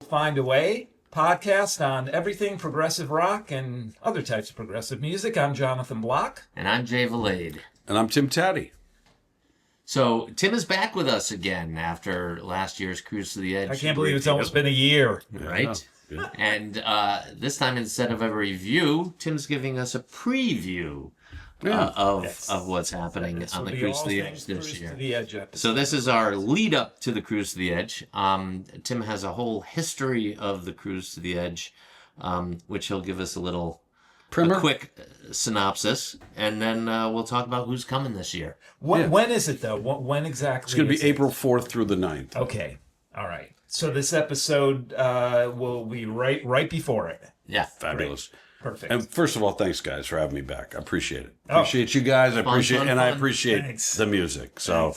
Find a Way podcast on everything progressive rock and other types of progressive music. I'm Jonathan Block. And I'm Jay Valade. And I'm Tim Taddei. So Tim is back with us again after last year's Cruise to the Edge. I can't believe it's almost been a year. Right? Yeah. And this time, instead of a review, Tim's giving us a preview of what's happening on the Cruise to the Edge this year. So this is our lead up to the Cruise to the Edge. Tim has a whole history of the Cruise to the Edge, which he'll give us a quick synopsis, and then we'll talk about who's coming this year. When is it, though? When exactly? It's going to be April 4th through the 9th. Okay. All right. So this episode will be right before it. Yeah. Fabulous. Great. Perfect. And first of all, thanks, guys, for having me back. I appreciate it. Appreciate you guys. I appreciate the music. So,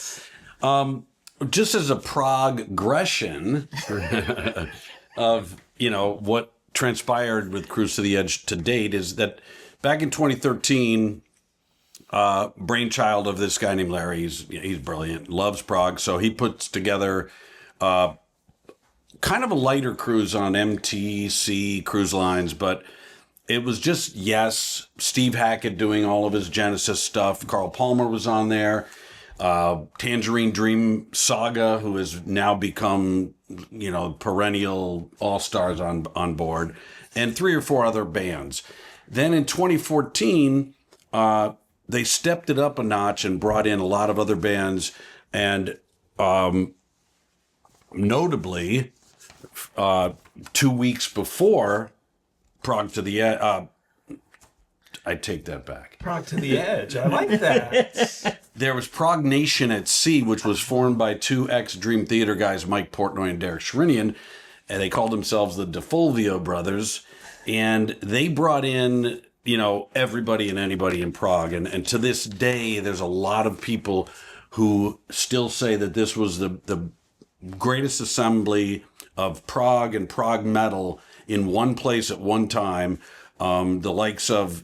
just as a progression of, what transpired with Cruise to the Edge to date is that back in 2013, brainchild of this guy named Larry, he's brilliant, loves Prog, so he puts together kind of a lighter cruise on MTC Cruise Lines, but it was just Steve Hackett doing all of his Genesis stuff. Carl Palmer was on there. Tangerine Dream Saga, who has now become, perennial all-stars on board, and 3 or 4 other bands. Then in 2014, they stepped it up a notch and brought in a lot of other bands, and notably, 2 weeks before Prog to the Edge, I take that back. Prog to the Edge. I like that. There was Prog Nation at Sea, which was formed by 2 ex-Dream Theater guys, Mike Portnoy and Derek Sherinian, and they called themselves the DeFulvio Brothers, and they brought in, everybody and anybody in Prog, and to this day, there's a lot of people who still say that this was the greatest assembly of prog and prog metal in one place at one time. The likes of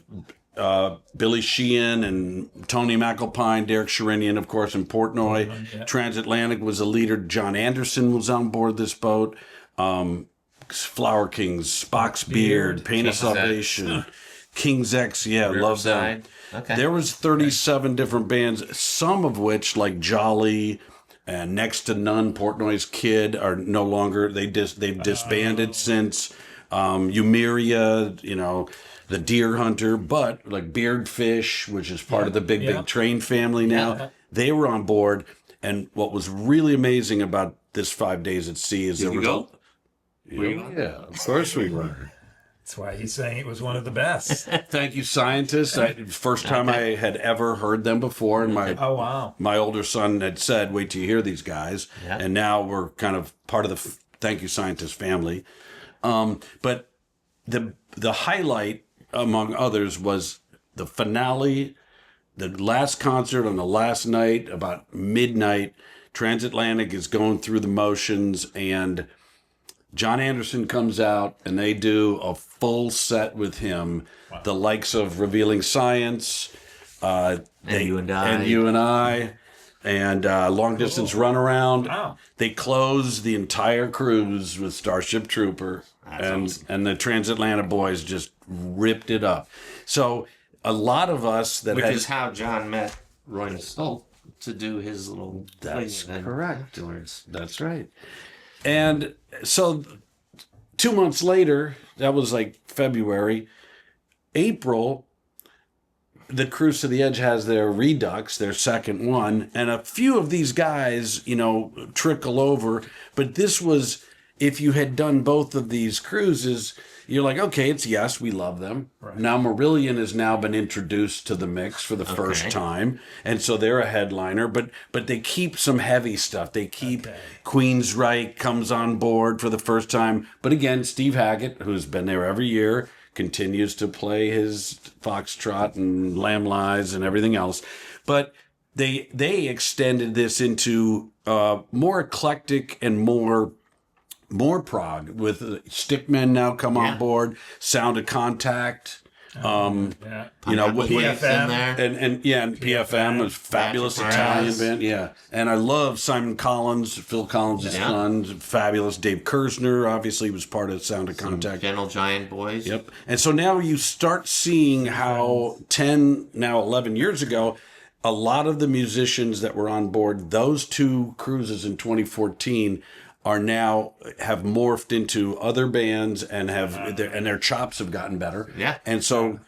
Billy Sheehan and Tony McAlpine, Derek Sherinian, of course, and Portnoy. Yeah. Transatlantic was a leader. John Anderson was on board this boat. Flower Kings, Spock's Beard, Pain of Salvation, King's X, love them. Okay. There was 37 different bands, some of which, like Jolly and Next to None, Portnoy's Kid, are no longer, they've disbanded since. Eumeria, the Deer Hunter, but like Beardfish, which is part of the Big Train family now, they were on board. And what was really amazing about this 5 days at sea is of course we were. That's why he's saying it was one of the best. Thank you, scientists. First time I had ever heard them before, and my older son had said, "Wait till you hear these guys." Yeah. And now we're kind of part of the Thank You, Scientists family. But the highlight, among others, was the finale, the last concert on the last night, about midnight. Transatlantic is going through the motions, and John Anderson comes out, and they do a full set with him. Wow. The likes of Revealing Science, and You and I, and Long Distance Runaround. Wow. They close the entire cruise with Starship Trooper, and the Transatlantic boys just ripped it up. So a lot of us which is how John met Roy Stolt to do his little. That's correct. That's right. And so 2 months later, that was like February, April, the Cruise to the Edge has their Redux, their second one, and a few of these guys, trickle over. But this was, if you had done both of these cruises, you're like, okay, we love them. Right. Now Marillion has now been introduced to the mix for the first time, and so they're a headliner. But they keep some heavy stuff. They keep Queensryche comes on board for the first time. But again, Steve Hackett, who's been there every year, continues to play his foxtrot and lamb lies and everything else. But they extended this into more eclectic and more prog, with Stickmen now come on board, Sound of Contact, Yeah. You know, with PFM in there. and PFM was fabulous Patrick Italian Moraz. band. Yeah, and I love Simon Collins, Phil Collins' son, fabulous. Dave Kersner obviously was part of Sound of Contact. Gentle Giant Boys. Yep. And so now you start seeing how 10, now 11 years ago, a lot of the musicians that were on board those two cruises in 2014 are now have morphed into other bands and their chops have gotten better. Yeah. And so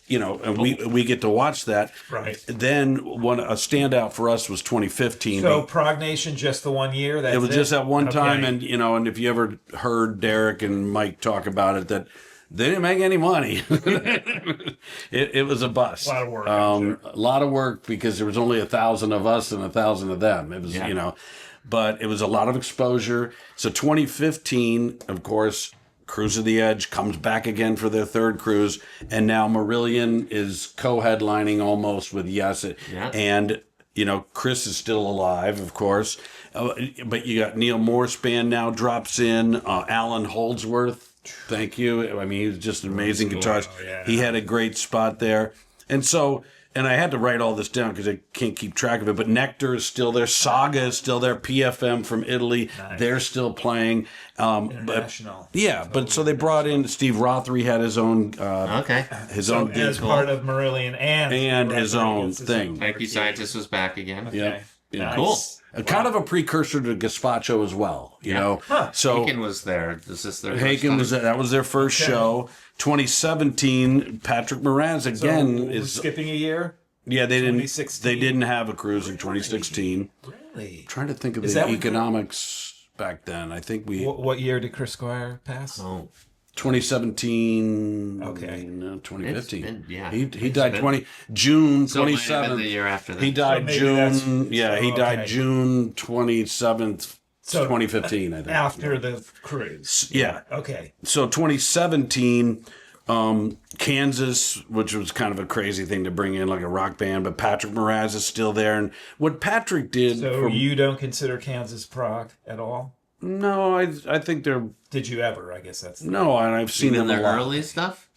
you know, and we get to watch that. Right. Then a standout for us was 2015. So Prog Nation just the 1 year? That's It was just that one time, Okay. and you know, and if you ever heard Derek and Mike talk about it, that they didn't make any money. it was a bust. A lot of work, I'm sure. A lot of work because there was only 1,000 of us and 1,000 of them. It was, you know, but it was a lot of exposure. So 2015, of course, Cruise of the Edge comes back again for their third cruise, and now Marillion is co-headlining almost with Yes. And you know, Chris is still alive, of course, but you got Neil Morse band now drops in. Alan Holdsworth, thank you. I mean, he was just an amazing guitarist. yeah. He had a great spot there, and so. And I had to write all this down because I can't keep track of it. But Nectar is still there. Saga is still there. PFM from Italy, they're still playing. International. But so they brought in Steve Rothery had his own his own As gig part of Marillion and his own thing. Thank You Scientist was back again. Yeah. Yeah. Nice. Cool. Kind of a precursor to Gazpacho as well, you know. So Haken was there. Is this their Haken was that was their first show. 2017, Patrick Moraz again We're is skipping a year? yeah they didn't 2016. they didn't have a cruise in 2016. Really? Trying to think of Is the that what- economics back then. I think we What year did Chris Squire pass? Oh, 2017. Okay. No, 2015. It's been- yeah. He It's died been- June so it might have been 27th. the year after that. He died maybe June. that's- Yeah, he so, died okay. June 27th, So, 2015. I think. After the cruise. Yeah. Okay. So 2017, Kansas, which was kind of a crazy thing to bring in like a rock band, but Patrick Moraz is still there. And what Patrick did, So you don't consider Kansas Prog at all? no, I think they're Did you ever? I guess that's no, and I've seen Even them a their lot. early stuff?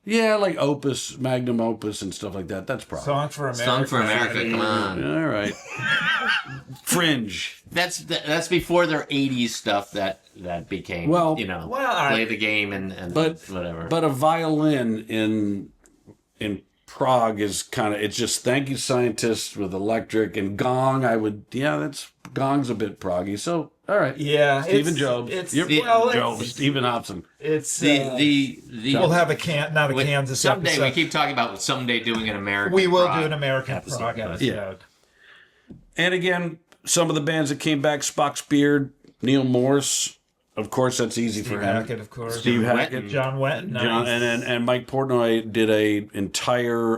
Yeah, like Opus, Magnum Opus, and stuff like that. That's probably Song for America. Song for America, come on. all right. Fringe. That's before their 80s stuff that became, Well- you know, Well, play the game and But whatever. But a violin in Prague is kind of it's just Thank You Scientist with electric and gong. That's gong's a bit proggy. So all right, Yeah. Stephen Jobs. Stephen Hobson. It's the we'll have not a Kansas someday episode. we keep talking about someday doing an American. We will Prog do an American Prog but- episode. Yeah. And again, some of the bands that came back: Spock's Beard, Neil Morse. Of course, that's easy Steve for him. Hackett, of course. Steve Hackett. John Wetton. Nice. John, and Mike Portnoy did a entire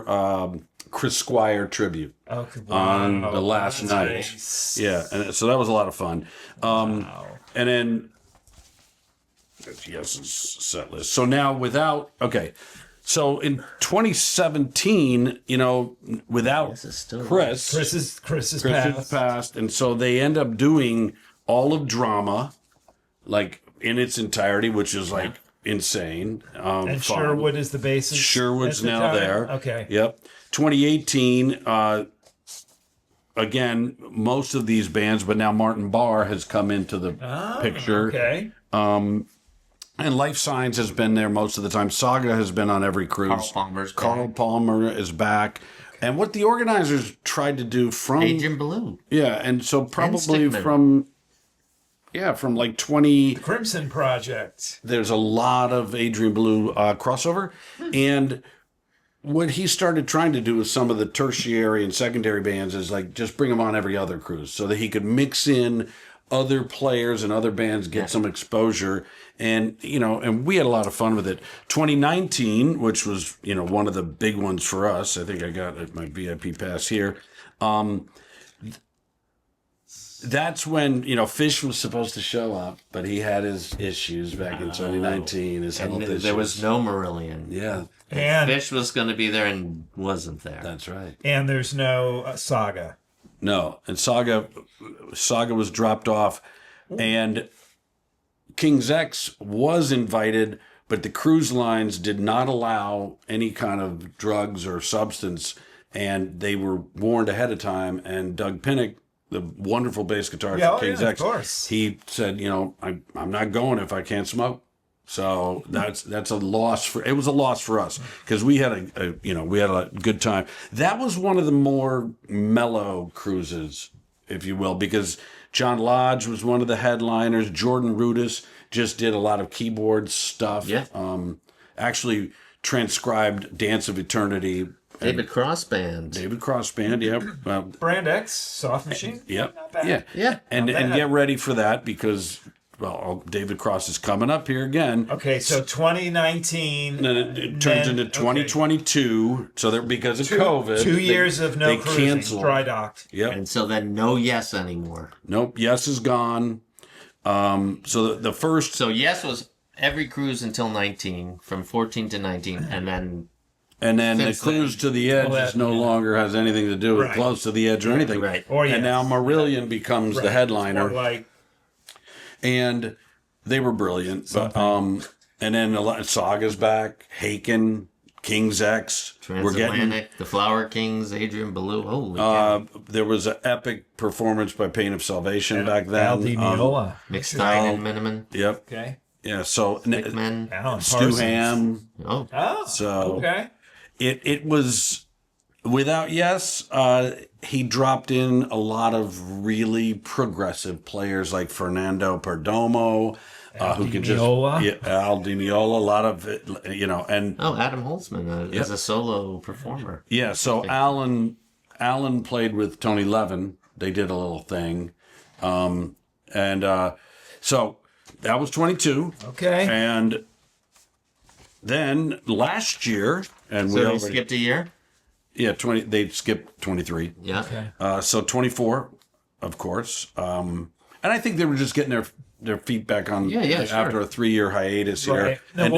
Chris Squire tribute Okay, on wow. the last That's night. nice. Yeah, and so that was a lot of fun. Wow. And then that's Yes's set list. So now so in 2017, you know, without This is still Chris Chris is has passed, and so they end up doing all of Drama, like in its entirety, which is like insane. And fun. Sherwood is the bassist. Sherwood's at the now time? there. Okay. Yep. 2018. Again, most of these bands, but now Martin Barr has come into the picture. Okay. And Life Signs has been there most of the time. Saga has been on every cruise. Carl Palmer's back. Carl Palmer is back. And what the organizers tried to do from Agent Balloon. yeah, and so probably Stickman. from like 20 Crimson Project. there's a lot of Adrian Belew crossover. And what he started trying to do with some of the tertiary and secondary bands is like just bring them on every other cruise so that he could mix in other players and other bands, get some exposure. And, you know, and we had a lot of fun with it. 2019, which was, you know, one of the big ones for us. I think I got my VIP pass here. That's when, you know, Fish was supposed to show up, but he had his issues back in 2019. His health And issues. there was no Marillion. Yeah, And Fish was going to be there and wasn't there. that's right. and there's no Saga. No, and Saga was dropped off, and King's X was invited, but the cruise lines did not allow any kind of drugs or substance, and they were warned ahead of time. And Doug Pinnick, the wonderful bass guitarist for King's X, of course. he said, I'm not going if I can't smoke. So that's a loss it was a loss for us, because we had a good time. That was one of the more mellow cruises, if you will, because John Lodge was one of the headliners. Jordan Rudess just did a lot of keyboard stuff. Yeah. Actually transcribed Dance of Eternity. David Cross Band. Yep. Brand X, Soft Machine. Yep. Not bad. Yeah. And get ready for that, because David Cross is coming up here again. Okay, so 2019. And then it turns into 2022. So because of COVID, 2 years of no cruising, canceled. dry docked. Yep. And so then no Yes anymore. Nope. Yes is gone. So the first. So Yes was every cruise until 19, from 14 to 19, and then the cruise to the edge no longer has anything to do with Right. Close to the Edge or anything. Right. Or And now Marillion becomes the headliner. Or like And they were brilliant. But, and then Saga's back, Haken, King's X. Transatlantic, the Flower Kings, Adrian Ballou. Holy cow. There was an epic performance by Pain of Salvation back then. Al Di Meola. Mick Stein and Miniman. Yep. Okay. Yeah. So Men. Alan Stu Parsons. Ham. Oh. Oh, So okay. it was without Yes. He dropped in a lot of really progressive players like Fernando Perdomo, who could just Al Di Meola, a lot of it, and Adam Holtzman as a solo performer. yeah. So Alan played with Tony Levin. They did a little thing, so that was 22. Okay. And then last year, and So they skipped a year? Yeah, 20. They skipped 23. Yeah. Okay. So 24, of course. And I think they were just getting their feet back on after a 3-year hihiatus here. Right. And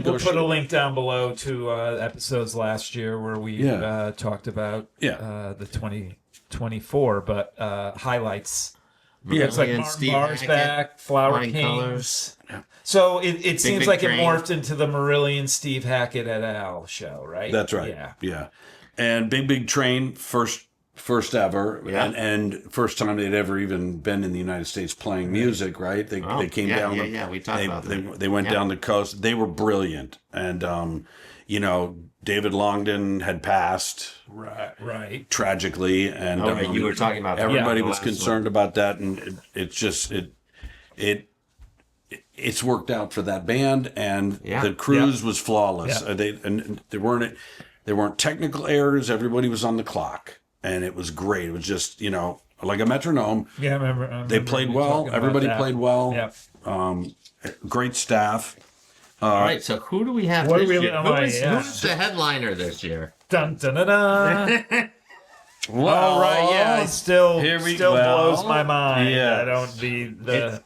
We'll put a link down below to episodes last year where we talked about the 2024, but highlights. Yeah, It's like and Martin Steve Barr's Hackett, back, Flower Flying Kings. Colours. So it seems Big like Train. it morphed into the Marillion Steve Hackett et al. show, right? That's right. Yeah. And Big Train, first ever, and first time they'd ever even been in the United States playing music, right? They came down. We talked about that. They went down the coast. They were brilliant, and David Longdon had passed. Right. Tragically, and you were talking about that. everybody Yeah. was concerned about that, and it's worked out for that band, and the cruise was flawless. Yeah. There weren't technical errors. Everybody was on the clock, and it was great. It was just like a metronome. Yeah, I remember They played well. Everybody played well. Yep. Great staff. All right, so who do we have What this do we- year? Who's the headliner this year? Dun dun dun dun. All right, yeah, it still blows my mind. Yeah. I don't be the.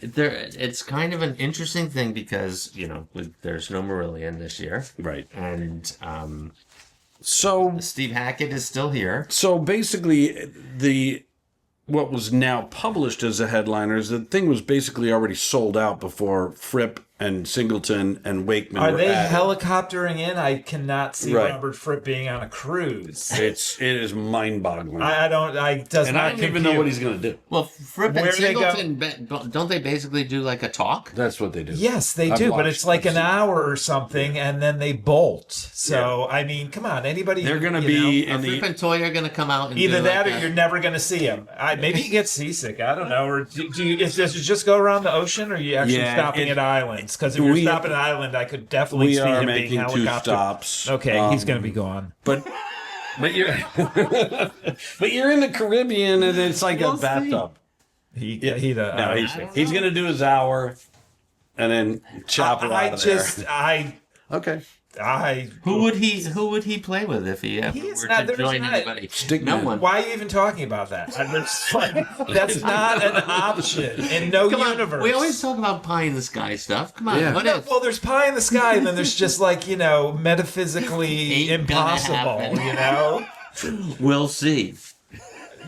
It's kind of an interesting thing because there's no Marillion this year, Right. and So Steve Hackett is still here. So basically, what was now published as a headliner is the thing was basically already sold out before Fripp and Singleton and Wakeman Are were they added. helicoptering in? I cannot see Right. Robert Fripp being on a cruise. It is mind-boggling. I don't even know what he's going to do. Well, Fripp Where and do they go? Singleton, don't they basically do like a talk? That's what they do. Yes, they I've do, but watched it's like them. an hour or something, and then they bolt. So, I mean, come on, anybody. They're going to be Are in Fripp the... and Toy are going to come out and Either do that like or you're never going to see him. Maybe he gets seasick. I don't know. Or does it just go around the ocean, or are you actually stopping at islands? Because if you're stopping at island, I could definitely We see are him being making 2 helicopter. stops. Okay, he's going to be gone. But you're but you're in the Caribbean and it's like a bathtub. He's He's going to do his hour and then chop it out of there. Okay. Who would he play with if he ever were to join anybody? No one. Why are you even talking about that? That's not an option in no universe. We always talk about pie in the sky stuff. Come on, what if? Well, there's pie in the sky, and then there's just metaphysically Ain't gonna impossible. happen. You know. We'll see.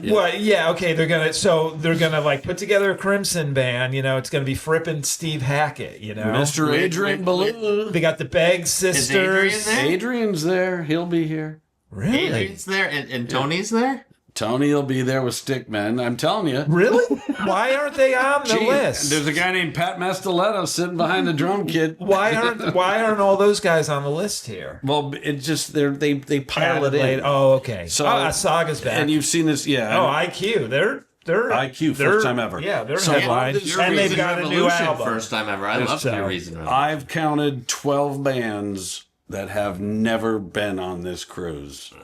Well, yeah, okay. They're gonna like put together a Crimson band. It's gonna be Fripp and Steve Hackett. Mr. Adrian Ballou. They got the Begg sisters. Is Adrian there? Adrian's there. He'll be here. Really? Adrian's there, and Tony's there. Tony will be there with Stickmen. I'm telling you. Really? Why aren't they on the list? There's a guy named Pat Mastoletto sitting behind the drum kit. Why aren't all those guys on the list here? Well, it's just they pile it in. Oh, okay. So Saga's back. And you've seen this, yeah. Oh, IQ. They're IQ, first time ever. Yeah, they're So headlines. And they've got a new album. First time ever. I love Pure Reason. I've counted 12 bands that have never been on this cruise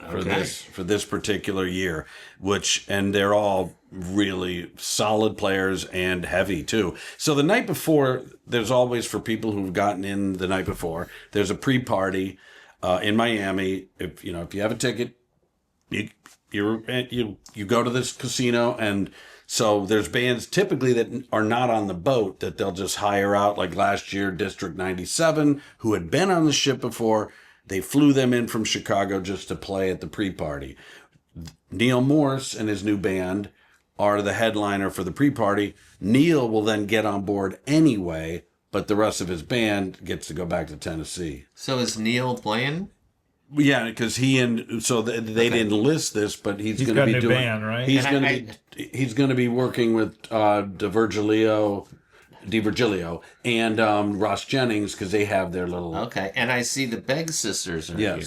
for this particular year, and they're all really solid players and heavy too. So the night before, there's always, for people who've gotten in the night before, there's a pre-party in Miami. If you have a ticket, you go to this casino, and so there's bands typically that are not on the boat that they'll just hire out. Like last year, District 97, who had been on the ship before, they flew them in from Chicago just to play at the pre-party. Neil Morse and his new band are the headliner for the pre-party. Neil will then get on board anyway, but the rest of his band gets to go back to Tennessee. So is Neil playing? Yeah, because they didn't list this, but he's going to be doing. Band, right? He's going to be working with DiVirgilio and Ross Jennings, because they have their little. Okay, and I see the Begg sisters are here.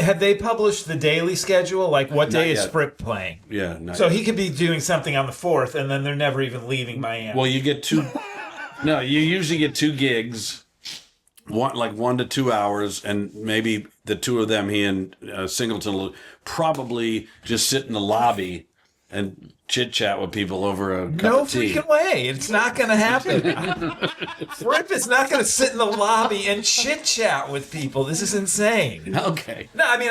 Have they published the daily schedule? Like, what day is Fripp playing? Yeah. So he could be doing something on the 4th, and then they're never even leaving Miami. Well, you get two. No, you usually get 2 gigs. 1 to 2 hours, and maybe the two of them, he and Singleton, will probably just sit in the lobby and chit chat with people over a cup of tea. No freaking way! It's not going to happen. Fripp is not going to sit in the lobby and chit chat with people. This is insane. Okay. No, I mean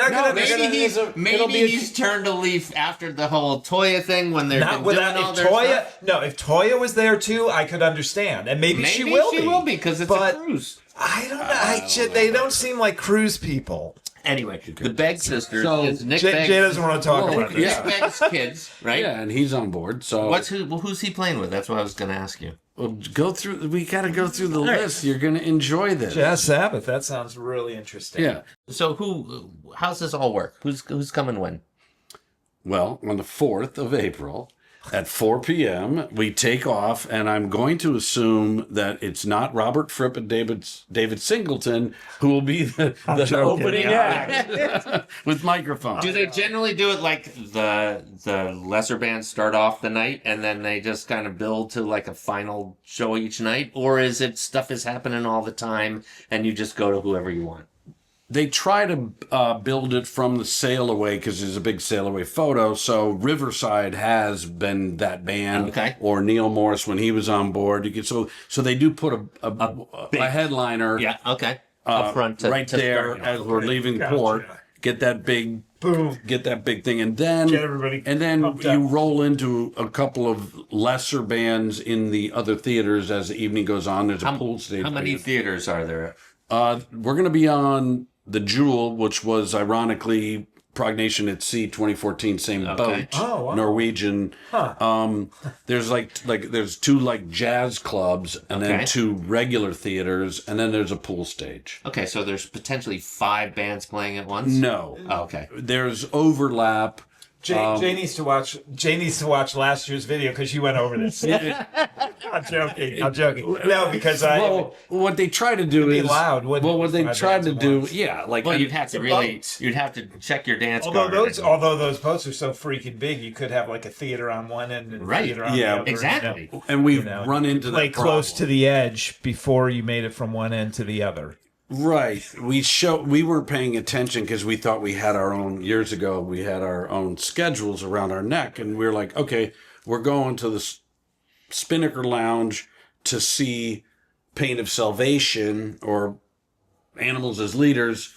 maybe he's turned a leaf after the whole Toya thing when they're doing all their stuff. No, if Toya was there too, I could understand, and maybe she will be. She will be because it's a cruise. I don't know. They don't seem like cruise people. Anyway, the Begg sisters is Nick Jay doesn't want to talk about this. Nick Begg's kids, right? Yeah, and he's on board. So who's he playing with? That's what I was going to ask you. Well, we got to go through the list. You're going to enjoy this. Jazz Sabbath. That sounds really interesting. Yeah. So how's this all work? Who's coming when? Well, on the 4th of April at 4 p.m., we take off, and I'm going to assume that it's not Robert Fripp and David Singleton who will be the opening act with microphones. Do they generally do it like the lesser bands start off the night and then they just kind of build to like a final show each night? Or is it stuff is happening all the time and you just go to whoever you want? They try to build it from the Sail Away, because there's a big Sail Away photo. So Riverside has been that band, or Neil Morse when he was on board. So they do put a headliner, up front right there as we're leaving port. Get that big boom, get that big thing, and then you roll into a couple of lesser bands in the other theaters as the evening goes on. There's a pool stage. How many theaters are there? We're going to be on the Jewel, which was ironically Prog Nation at Sea 2014, same boat, Norwegian. There's 2 jazz clubs, and then 2 regular theaters, and then there's a pool stage. Okay, so there's potentially 5 bands playing at once? No. Oh, okay. There's overlap. Jay needs to watch last year's video because you went over this. I'm joking. No, because what they try to do is loud. What they tried to do, you'd have to check your dance card. Although those posts are so freaking big, you could have like a theater on one end and a theater on the other. Exactly. And we've run into that problem. Close to the edge before you made it from one end to the other. Right. We weren't paying attention because we thought we had our own, years ago, we had our own schedules around our neck. And we were like, okay, we're going to the Spinnaker Lounge to see Pain of Salvation or Animals as Leaders.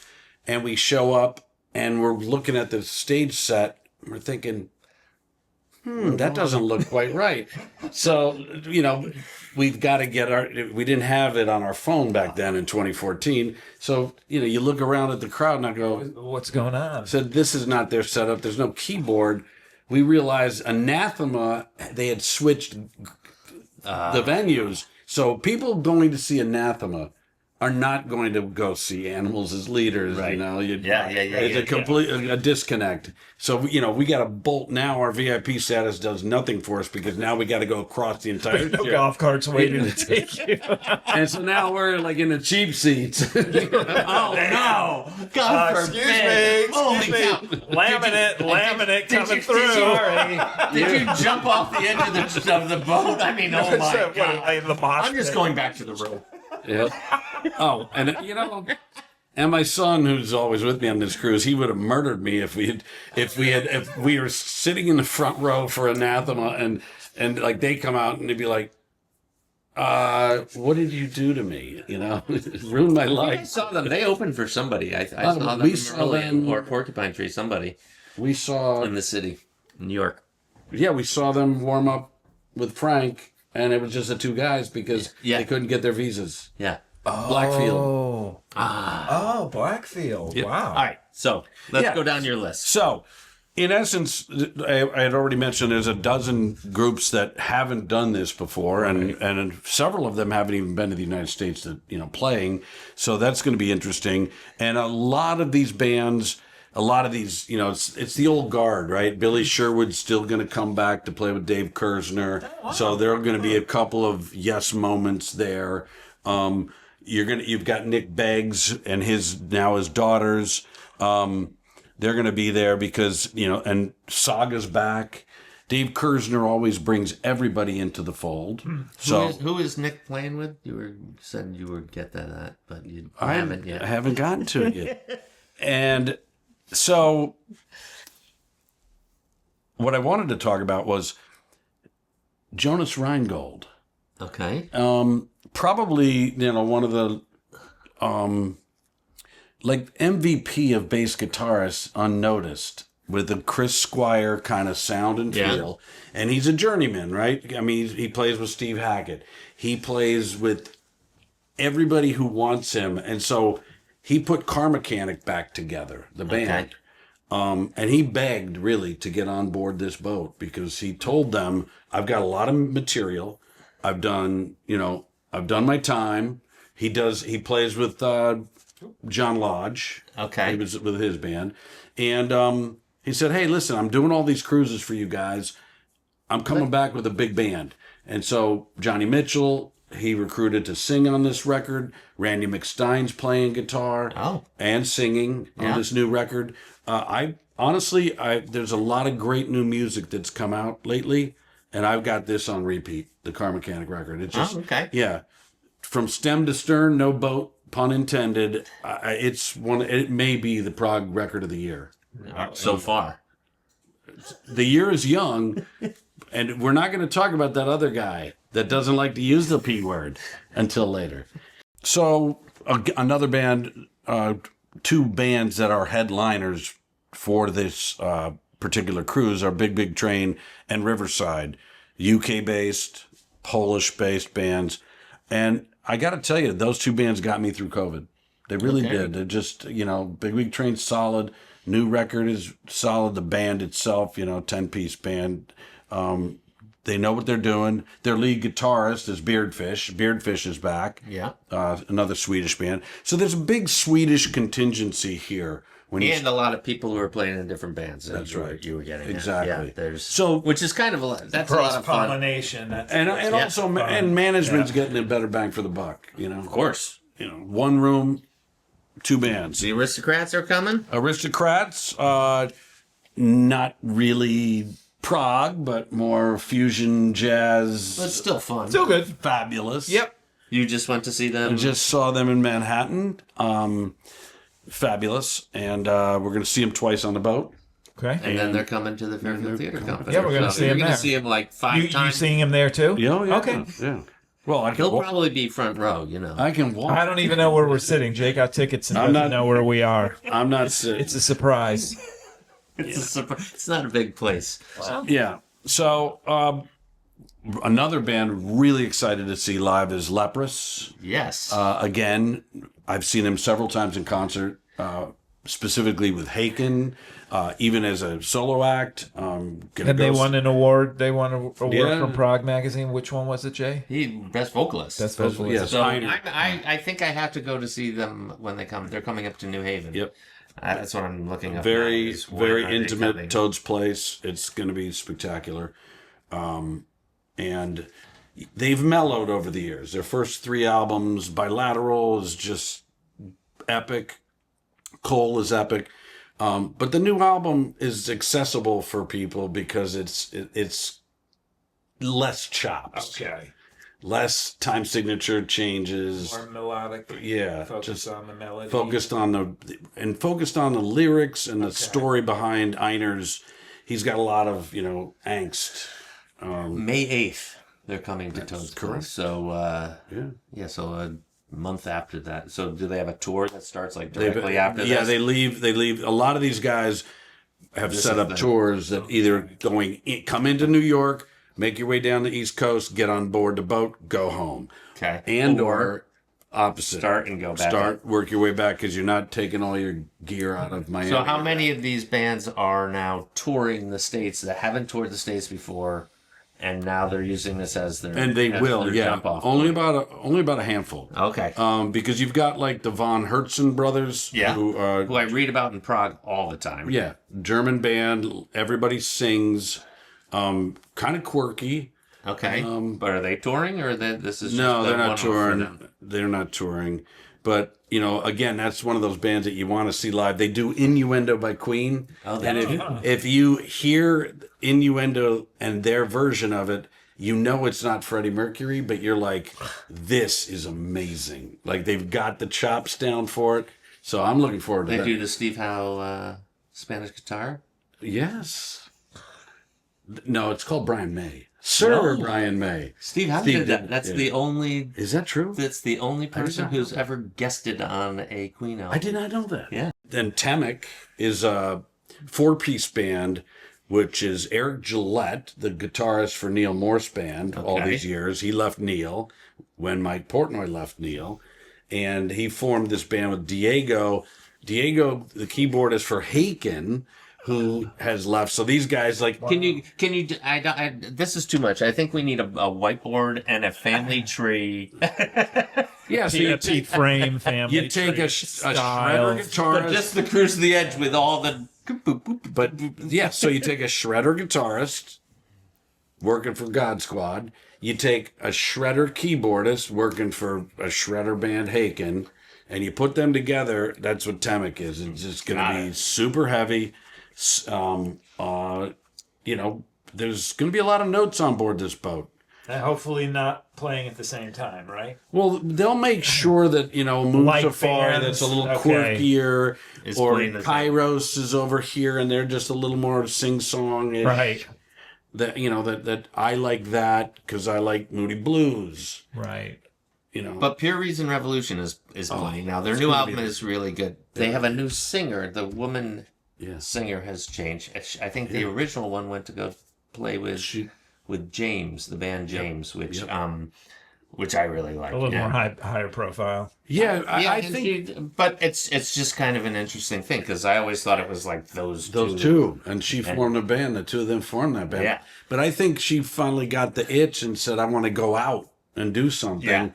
And we show up and we're looking at the stage set. And we're thinking, that doesn't look quite right. So, we've got to we didn't have it on our phone back then in 2014. So, you look around at the crowd and I go, what's going on? I said, this is not their setup. There's no keyboard. we realized Anathema, they had switched the venues. So people going to see Anathema are not going to go see Animals as Leaders. Right. You know, It's a complete a disconnect. So we got to bolt now. Our VIP status does nothing for us because now we got to go across the entire. No golf carts waiting to take you. And so now we're like in the cheap seats. Oh no! God forbid! Excuse me. Laminate coming through. Did you jump off the edge of the boat? I mean, oh my God! I'm just going back to the road. Yep. Oh, and and my son, who's always with me on this cruise, he would have murdered me if we were sitting in the front row for Anathema, and like they come out and they'd be like, what did you do to me? You know, ruined my life. I saw them. They opened for somebody. I saw them. We saw them, or Porcupine Tree. Somebody. We saw in the city, New York. Yeah, we saw them warm up with Frank. And it was just the two guys because they couldn't get their visas. Yeah. Blackfield. Oh, Blackfield. Yep. Wow. All right. So let's go down your list. So, in essence, I had already mentioned there's a dozen groups that haven't done this before, and several of them haven't even been to the United States playing. So that's going to be interesting. And a lot of these bands. A lot of these, it's the old guard, right? Billy Sherwood's still going to come back to play with Dave Kersner. Oh, wow. So there are going to be a couple of yes moments there. You've got Nick Beggs and his daughters. They're going to be there because, and Saga's back. Dave Kersner always brings everybody into the fold. So who is Nick playing with? You said you would get that, but you haven't yet. I haven't gotten to it yet. And so, what I wanted to talk about was Jonas Reingold. Okay. Probably, one of the, MVP of bass guitarists unnoticed with the Chris Squire kind of sound and feel. And he's a journeyman, right? I mean, he plays with Steve Hackett. He plays with everybody who wants him. And so, he put Car Mechanic back together, the band. And he begged, really, to get on board this boat because he told them, I've got a lot of material. I've done my time. He plays with John Lodge. Okay. He was with his band. And he said, hey, listen, I'm doing all these cruises for you guys. I'm coming back with a big band. And so Johnny Mitchell... he recruited to sing on this record. Randy McStein's playing guitar and singing on this new record. There's a lot of great new music that's come out lately, and I've got this on repeat, the Car Mechanic record. It's just, from stem to stern, no boat, pun intended. It may be the Prog record of the year. So far. The year is young, and we're not going to talk about that other guy that doesn't like to use the P word until later. So another band, two bands that are headliners for this particular cruise are Big Big Train and Riverside, UK-based, Polish-based bands. And I got to tell you, those two bands got me through COVID. They really did. They're just, Big Big Train's solid. New record is solid. The band itself, 10-piece band. They know what they're doing. Their lead guitarist is Beardfish. Beardfish is back. Yeah. Another Swedish band. So there's a big Swedish contingency here. And a lot of people who are playing in different bands. That's right. You were getting exactly. Which is kind of a lot. That's a lot of fun. Cross-pollination. And also management's getting a better bang for the buck. Of course. One room, two bands. The Aristocrats are coming. Aristocrats, not really prog, but more fusion jazz. But still fun. Still good. Fabulous. Yep. You just went to see them? I just saw them in Manhattan. Fabulous. And we're going to see them twice on the boat. Okay. And then they're coming to the Fairfield Theater Company. Yeah, we're going to see him there. You're going to see him like 5 times. You seeing him there too? Yeah. Okay. Yeah. Well, He'll probably be front row, I can walk. I don't even know where we're sitting. Jake got tickets and doesn't know where we are. I'm not sitting. It's a surprise. It's a surprise. It's not a big place. Well, yeah. So another band really excited to see live is Leprous. Yes. Again, I've seen him several times in concert. specifically with Haken, even as a solo act. They won an award. They won an award from Prog magazine. Which one was it, Jay? Best vocalist. Best vocalist. Yes. So I think I have to go to see them when they come. They're coming up to New Haven. Yep. That's what I'm looking at. Very intimate. Toad's Place. It's going to be spectacular. And they've mellowed over the years. Their first 3 albums, Bilateral is just epic. Cole is epic. But the new album is accessible for people because it's less chops. Okay. Less time signature changes. More melodic. Yeah. Focused on the melody. Focused on the lyrics and the story behind Einer's. He's got a lot of, angst. May 8th, they're coming to Toad's Place. So, so a month after that. So do they have a tour that starts directly after this? Yeah, they leave. A lot of these guys have set up tours that either come into New York, make your way down the East Coast, get on board the boat, go home. Okay. And or opposite. Start and go back. Work your way back because you're not taking all your gear out of Miami. So how many of these bands are now touring the States that haven't toured the States before, and now they're using this as their jump off? Only about a handful. Okay. Because you've got like the Von Hertzen brothers, who I read about in Prague all the time. Yeah, German band. Everybody sings. Kind of quirky. Okay. But are they touring, or this is just they're not touring. They're not touring. But again, that's one of those bands that you want to see live. They do Innuendo by Queen, and if you hear Innuendo and their version of it, it's not Freddie Mercury, but you're like, this is amazing. Like they've got the chops down for it. So I'm looking forward to that. They do the Steve Howe Spanish guitar. Yes. No, it's called Brian May. Sir Brian May. Steve Howe did that. That's the only... Is that true? That's the only person who's ever guested on a Queen album. I did not know that. Yeah. Then Temic is a 4-piece band, which is Eric Gillette, the guitarist for Neil Morse Band all these years. He left Neil when Mike Portnoy left Neil. And he formed this band with Diego. Diego, the keyboardist for Haken, who has left. So these guys can you this is too much. I think we need a whiteboard and a family tree. Yeah, so you take frame family. You take a shredder guitarist, but just the Cruise to the Edge with all the. So you take a shredder guitarist working for God Squad. You take a shredder keyboardist working for a shredder band Haken, and you put them together. That's what Temic is. It's just going to be super heavy. There's going to be a lot of notes on board this boat. And hopefully not playing at the same time, right? Well, they'll make sure that, Moon Like Safari, bands, that's a little quirkier, or playing the Kairos is over here, and they're just a little more sing-song. Right. That I like that because I like Moody Blues. Right. But Pure Reason Revolution is playing now. Their new album is really good. They have a new singer. The woman singer has changed. I think the original one went to go play with James, the band James, which I really like. A little more higher profile. Yeah, I think. But it's just kind of an interesting thing because I always thought it was like those two. And she formed a band. The two of them formed that band. Yeah. But I think she finally got the itch and said, I want to go out and do something. Yeah.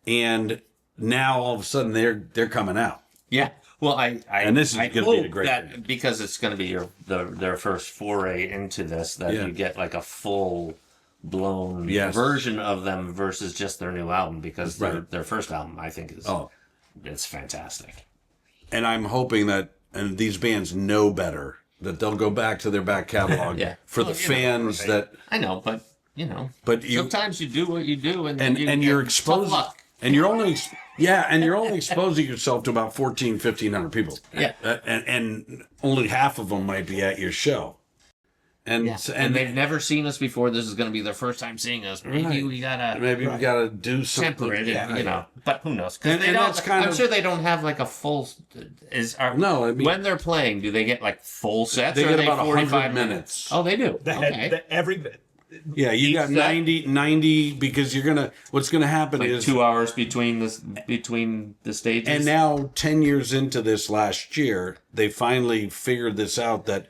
And now all of a sudden they're coming out. Yeah. Well, and this is going to be a great band. Because it's going to be their first foray into this, that you get like a full blown version of them versus just their new album, because their first album I think is it's fantastic. And I'm hoping that these bands know better, that they'll go back to their back catalog for the fans that I know, but but sometimes you do what you do and you're exposed. And you're only exposing yourself to about 1,500 people. Yeah. And only half of them might be at your show. And they've never seen us before. This is going to be their first time seeing us. Maybe we gotta do something. Temper it, But who knows? I'm sure they don't have like a full. When they're playing, do they get like full sets? They or get are about 45 100 minutes. Oh, they do. Yeah, you got 90 because what's gonna happen like is 2 hours between the stages. And now 10 years into this last year, they finally figured this out that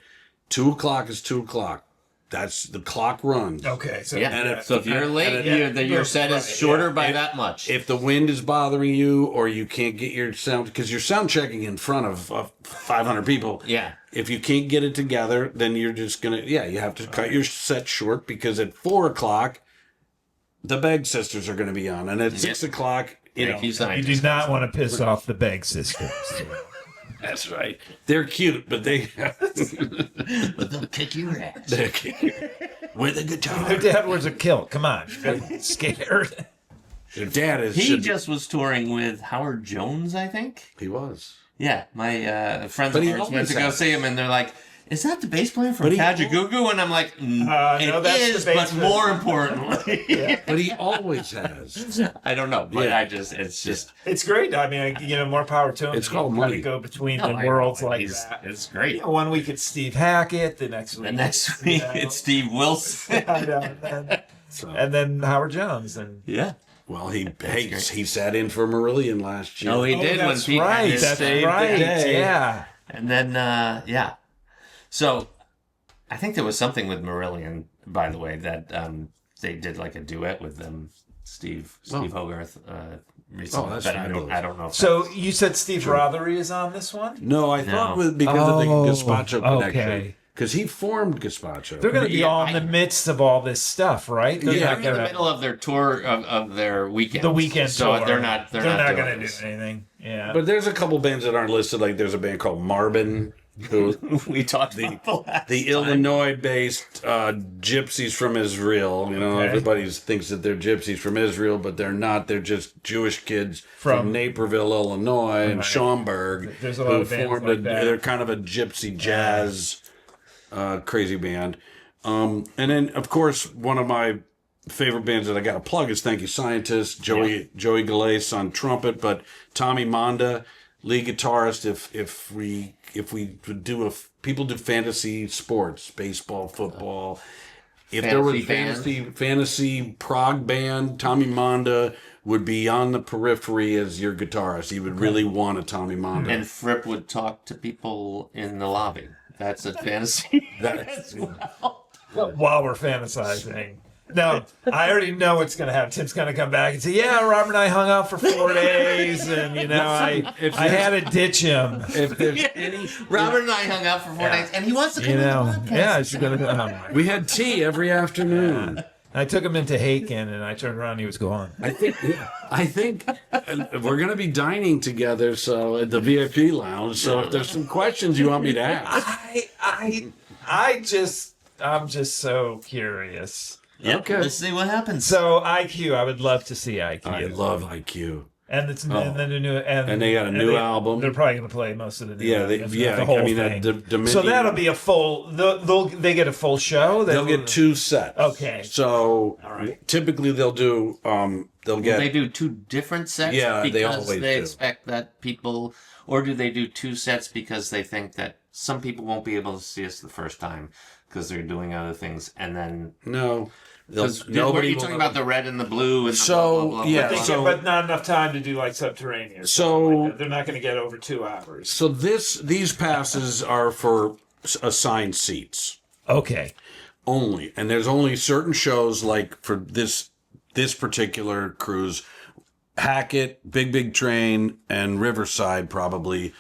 2 o'clock is 2 o'clock. That's the clock runs. Okay, so so if you're late, your set is shorter by that much. If the wind is bothering you, or you can't get your sound, because you're sound checking in front of 500 people. Yeah. If you can't get it together, then you're just gonna you have to cut your set short, because at 4 o'clock, the Begg sisters are gonna be on, and at 6 o'clock, you do not want to piss off the Begg sisters. That's right. They're cute, but they'll kick your ass. They'll kick you with a guitar. Their dad wears a kilt. Come on, you're scared. Their dad is. He just was touring with Howard Jones, I think. He was. Yeah, my friends of ours went to go see him, and they're like, "Is that the bass player from Kajagoogoo?" And I'm like, "It is, but more importantly." But he always has. I don't know, but it's great. I mean, more power to him. It's called money. To go between the worlds like that. It's great. One week it's Steve Hackett. The next week it's Steve Wilson. And then Howard Jones. And Well, he sat in for Marillion last year. Oh, he did. That's when right. That's right. Yeah. And then So, I think there was something with Marillion, by the way, that they did like a duet with them, Steve Hogarth, recently. Oh, that's but fabulous. I don't know. So you said Steve Rothery is on this one? No, I thought because of the Gazpacho connection. Because he formed Gazpacho. They're going to be all in the midst of all this stuff, right? They're in the middle of their tour of their weekend. The weekend tour. So they're not going to do anything. Yeah. But there's a couple bands that aren't listed. Like there's a band called Marbin, who we talked about the Illinois-based gypsies from Israel. You know, everybody thinks that they're gypsies from Israel, but they're not. They're just Jewish kids from Naperville, Illinois, and Schaumburg. There's a lot of bands like that. They're kind of a gypsy jazz crazy band. And then, of course, one of my favorite bands that I got to plug is Thank You Scientist, Joey Galais on trumpet, but Tommy Monda, lead guitarist. If we do people do fantasy sports, baseball, football. If there was fantasy prog band, Tommy Monda would be on the periphery as your guitarist. He would really want a Tommy Monda. And Fripp would talk to people in the lobby. That's a fantasy as well. While we're fantasizing. No, I already know what's going to happen. Tim's going to come back and say, Robert and I hung out for 4 days, and, I had to ditch him. If there's Robert and I hung out for 4 days, and he wants to come on the podcast. Yeah, he's going to. We had tea every afternoon. Yeah. I took him into Haken, and I turned around and he was gone. I think we're going to be dining together, so at the VIP lounge. So if there's some questions you want me to ask, I'm just so curious. Yep, okay, let's see what happens. So IQ, I would love to see IQ. I love IQ. And it's and then and they got a new album. They're probably going to play most of the new the whole thing. So that'll be a full. They get a full show. They'll get 2 sets. Okay. So typically they'll do. They do 2 different sets. Yeah, because they always do. Expect that people, or do they do 2 sets because they think that some people won't be able to see us the first time because they're doing other things, and then no. Were you talking about the red and the blue and the blah, blah, blah, but not enough time to do like Subterranean. So they're not going to get over 2 hours. So these passes are for assigned seats. Okay. Only, and there's only certain shows like for this particular cruise, Hackett, Big Train, and Riverside probably,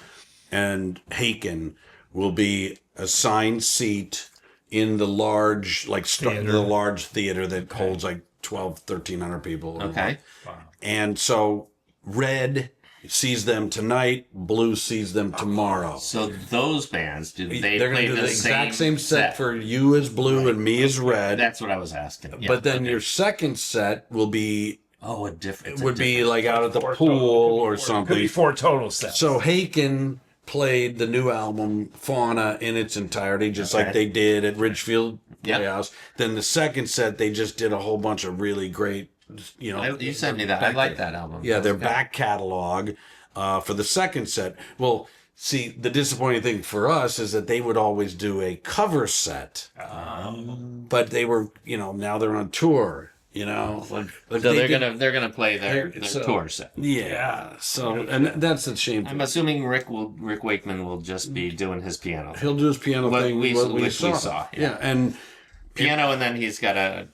and Haken will be assigned seat in the large, the large theater that holds like 1,300 people. Okay. Wow. And so red sees them tonight, blue sees them tomorrow. So those bands, they're going to do the exact same set for you as blue and me as red. That's what I was asking. Yeah, but then your second set will be it would be like out at the pool or something. Could be 4 total sets. So Haken played the new album Fauna in its entirety, just like they did at Ridgefield Playhouse. Then the second set, they just did a whole bunch of really great, you sent me that. I like that album. Yeah, their back catalog for the second set. Well, See, the disappointing thing for us is that they would always do a cover set, but they were, now they're on tour. So they're gonna play their tour set. Yeah. So and that's a shame. I'm assuming Rick Wakeman will just be doing his piano. He'll do his piano thing. What we saw. Yeah, and piano, and then he's got a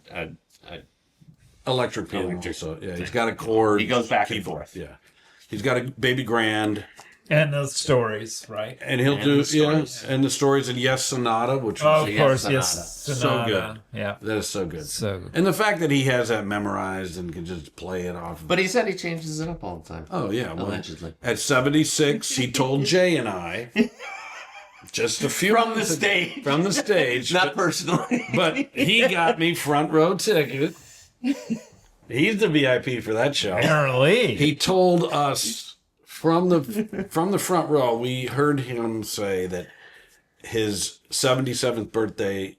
electric piano. So yeah, he's got a chord. He goes back and forth. Yeah, he's got a baby grand. And the stories, right? And he'll do and the stories and Yes Sonata, which of course, Sonata. Yes Sonata. So good. Yeah, that is so good. So good. And the fact that he has that memorized and can just play it off. But he said he changes it up all the time. Oh yeah, allegedly. At 76, he told Jay and I just a few from the stage, not personally, but he got me front row ticket. He's the VIP for that show. Apparently, he told us. From the front row, we heard him say that his 77th birthday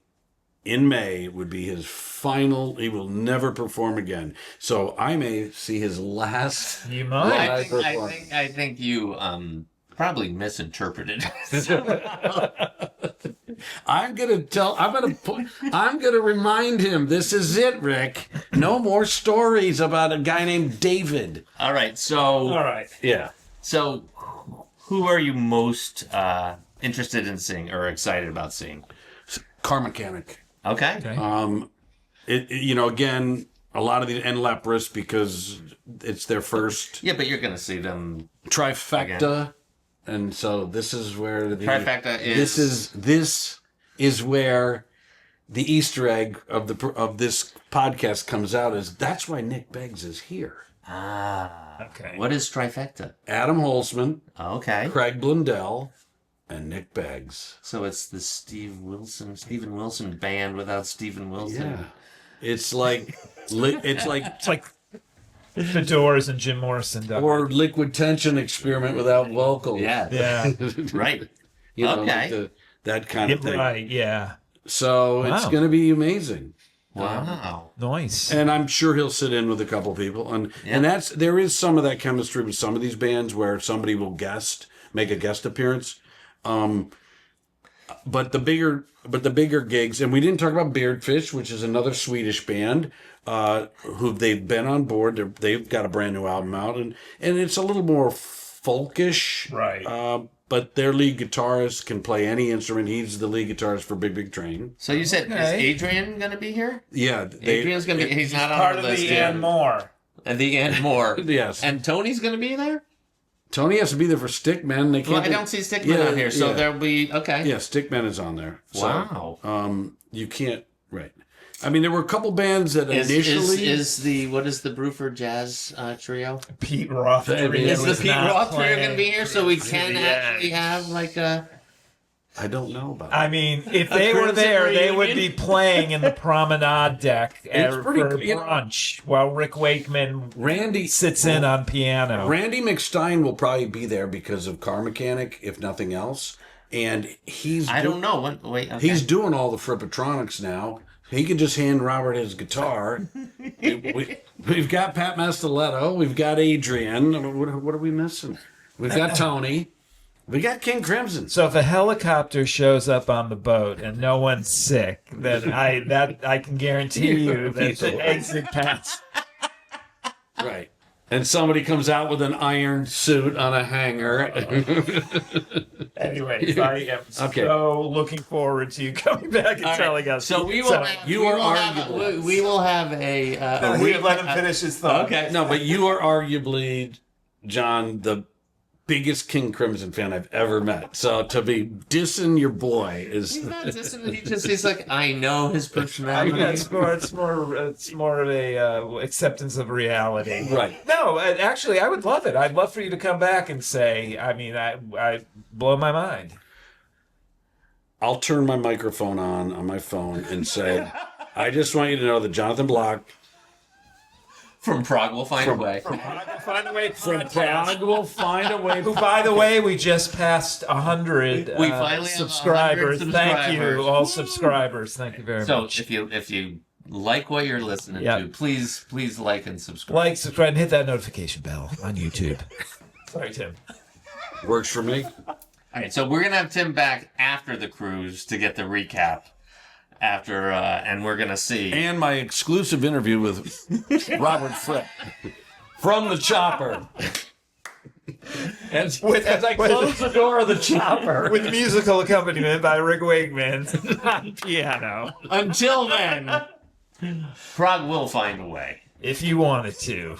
in May would be his final. He will never perform again. So I may see his last. You might. I think you probably misinterpreted. I'm gonna remind him. This is it, Rick. No more stories about a guy named David. All right. Yeah. So, who are you most interested in seeing or excited about seeing? Car Mechanic. Okay. Again, a lot of the and Leprous because it's their first. Yeah, but you're going to see them trifecta, again. And so this is where the trifecta is. This is where the Easter egg of this podcast comes out. That's why Nick Beggs is here. Okay. What is trifecta? Adam Holzman. Okay. Craig Blundell, and Nick Beggs. So it's the Steven Wilson band without Steven Wilson. Yeah. It's like The Doors and Jim Morrison. Or Liquid Tension Experiment without vocals. Yeah. Right. Like that kind of thing. Right. Yeah. So it's going to be amazing. Wow. Nice. And I'm sure he'll sit in with a couple people. And there is some of that chemistry with some of these bands where somebody will make a guest appearance. But the bigger gigs, and we didn't talk about Beardfish, which is another Swedish band, who they've been on board. They've got a brand new album out, and it's a little more folkish. Right. But their lead guitarist can play any instrument. He's the lead guitarist for Big Big Train. So you said, is Adrian going to be here? Yeah. Adrian's going to be, he's not on part the of list the yet. and more. And the and more. Yes. And Tony's going to be there? Tony has to be there for Stickman. They can't. I don't see Stickman on here, so there'll be, okay. Yeah, Stickman is on there. So, wow. You can't, right. I mean, there were a couple bands that initially... What is the Bruford Jazz Trio? Pete Roth Trio. Is the Pete Roth Trio going to be here so we can actually have like a... I don't know about I mean, if they were there, they would be playing in the promenade deck for brunch while Rick Wakeman sits in on piano. Randy McStein will probably be there because of Car Mechanic, if nothing else. And he's... don't know. Wait, okay. He's doing all the Frippatronics now. He can just hand Robert his guitar. We've got Pat Mastelletto. We've got Adrian. What are we missing? We've got Tony. We got King Crimson. So if a helicopter shows up on the boat and no one's sick, then I can guarantee you that the exit pass. Right. And somebody comes out with an iron suit on a hanger. Anyways, I am so looking forward to you coming back and telling us. So we will have a... we let him finish his thought. Okay. No, but you are arguably, John, the biggest King Crimson fan I've ever met. So to be dissing your boy is... He's not dissing. He's like, I know his personality. It's more of a acceptance of reality. Right. No, actually, I would love it. I'd love for you to come back and say, I blow my mind. I'll turn my microphone on my phone and say, I just want you to know that Jonathan Block from Prog will find a way. From Prog will find a way. Prog will find a way. Who, by the way, we just passed 100 we finally subscribers. Have 100 Thank you, all subscribers. Thank you very much. So if you like what you're listening to, please like and subscribe. Like, subscribe, and hit that notification bell on YouTube. Sorry, Tim. Works for me. All right, so we're going to have Tim back after the cruise to get the recap. And we're going to see. And my exclusive interview with Robert Fripp from the chopper. As I close the door of the chopper. With musical accompaniment by Rick Wakeman on piano. Until then, Prog will find a way. If you wanted to.